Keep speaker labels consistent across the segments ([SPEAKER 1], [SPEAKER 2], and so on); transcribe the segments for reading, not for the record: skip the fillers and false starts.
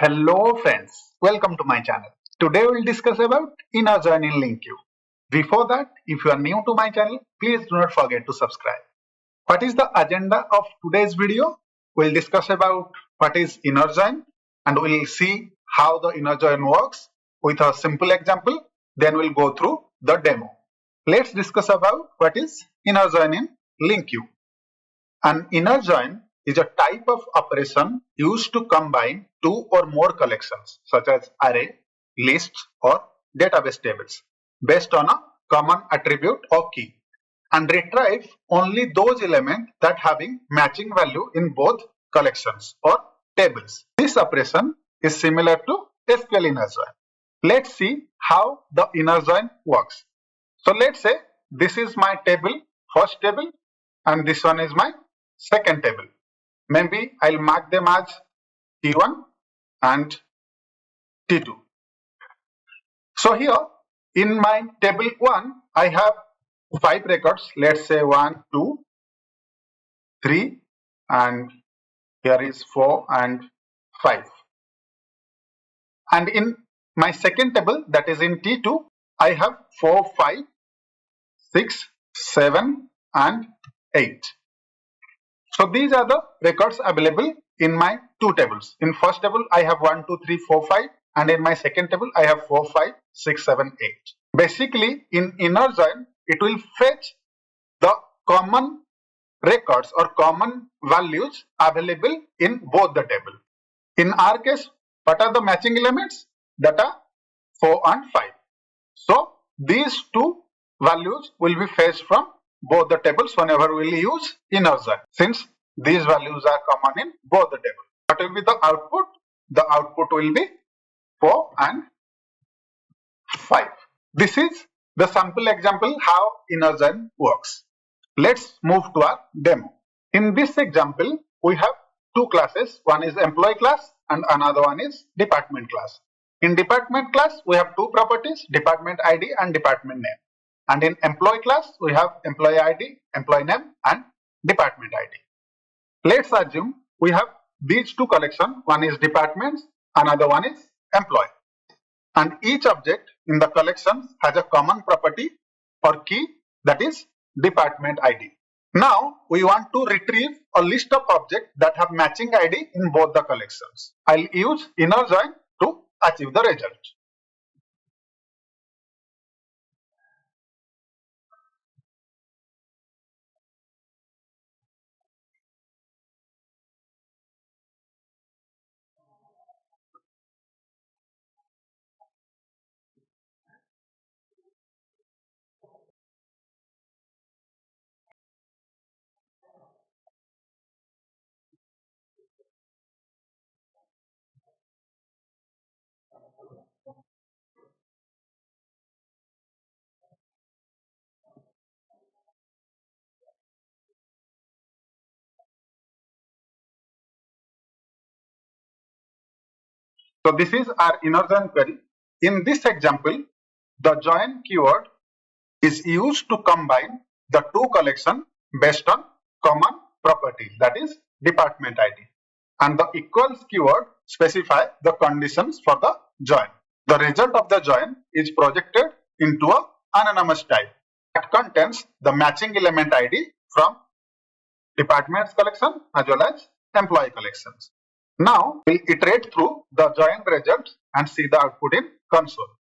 [SPEAKER 1] Hello friends, welcome to my channel. Today we will discuss about inner join in LINQ. Before that, if you are new to my channel, please do not forget to subscribe. What is the agenda of today's video? We will discuss about what is inner join and we will see how the inner join works with a simple example. Then we will go through the demo. Let's discuss about what is inner join in LINQ. An inner join is a type of operation used to combine two or more collections such as array, lists or database tables based on a common attribute or key and retrieve only those elements that having matching value in both collections or tables. This operation is similar to SQL inner join. Let's see how the inner join works. So let's say this is my table, first table, and this one is my second table. Maybe I'll mark them as T1 and T2. So here in my table 1, I have 5 records. Let's say 1, 2, 3, and here is 4 and 5. And in my second table, that is in T2, I have 4, 5, 6, 7, and 8. So these are the records available in my two tables. In first table, I have 1, 2, 3, 4, 5, and in my second table, I have 4, 5, 6, 7, 8. Basically, in inner join, it will fetch the common records or common values available in both the table. In our case, what are the matching elements? That are 4 and 5. So these two values will be fetched from both the tables whenever we will use inner join, since these values are common in both the tables. What will be the output? The output will be 4 and 5. This is the sample example how inner join works. Let's move to our demo. In this example, we have two classes. One is employee class and another one is department class. In department class, we have two properties, department ID and department name. And in employee class, we have employee ID, employee name and department ID. Let's assume we have these two collections. One is departments, another one is employee. And each object in the collections has a common property or key, that is department ID. Now we want to retrieve a list of objects that have matching ID in both the collections. I'll use inner join to achieve the result. So this is our inner join query. In this example, the join keyword is used to combine the two collections based on common property, that is department ID. And the equals keyword specify the conditions for the join. The result of the join is projected into an anonymous type that contains the matching element ID from departments collection as well as employee collections. Now we'll iterate through the join results and see the output in console.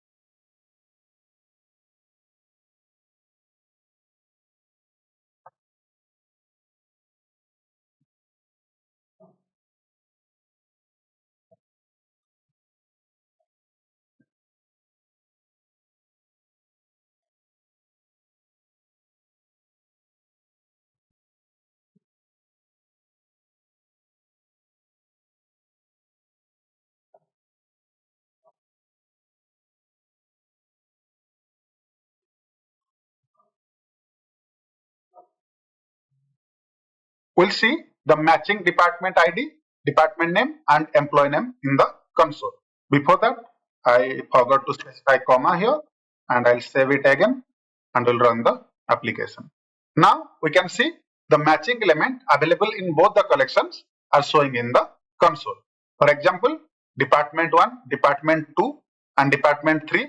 [SPEAKER 1] We'll see the matching department ID, department name and employee name in the console. Before that, I forgot to specify comma here and I'll save it again and we'll run the application. Now we can see the matching element available in both the collections are showing in the console. For example, department 1, department 2 and department 3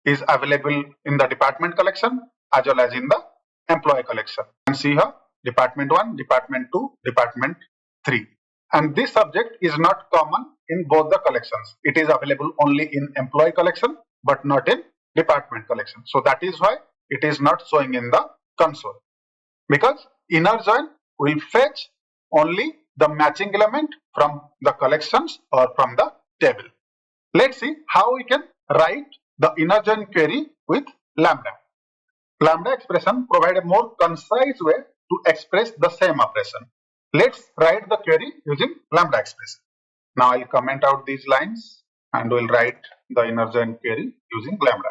[SPEAKER 1] is available in the department collection as well as in the employee collection. You can see here department 1, department 2, department 3. And this subject is not common in both the collections. It is available only in employee collection but not in department collection. So that is why it is not showing in the console. Because inner join will fetch only the matching element from the collections or from the table. Let's see how we can write the inner join query with lambda. Lambda expression provide a more concise way to express the same operation. Let's write the query using lambda expression. Now I'll comment out these lines and we'll write the inner join query using lambda.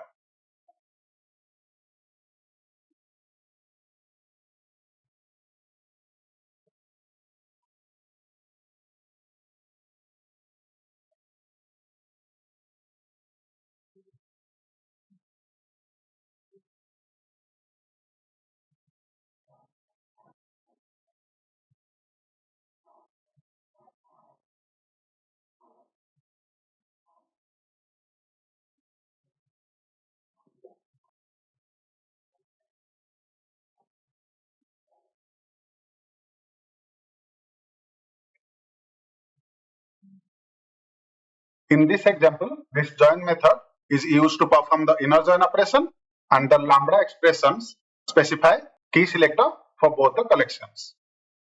[SPEAKER 1] In this example, this join method is used to perform the inner join operation and the lambda expressions specify key selector for both the collections.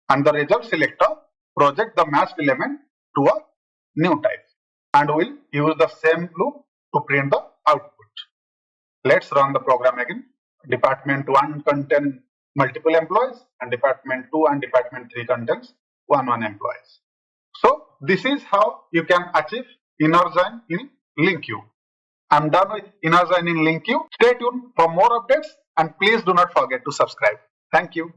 [SPEAKER 1] And the result selector project the matched element to a new type and will use the same loop to print the output. Let's run the program again. Department 1 contains multiple employees and department 2 and department 3 contains one employees. So this is how you can achieve inner join in LINQ. I'm done with inner join in LINQ. Stay tuned for more updates and please do not forget to subscribe. Thank you.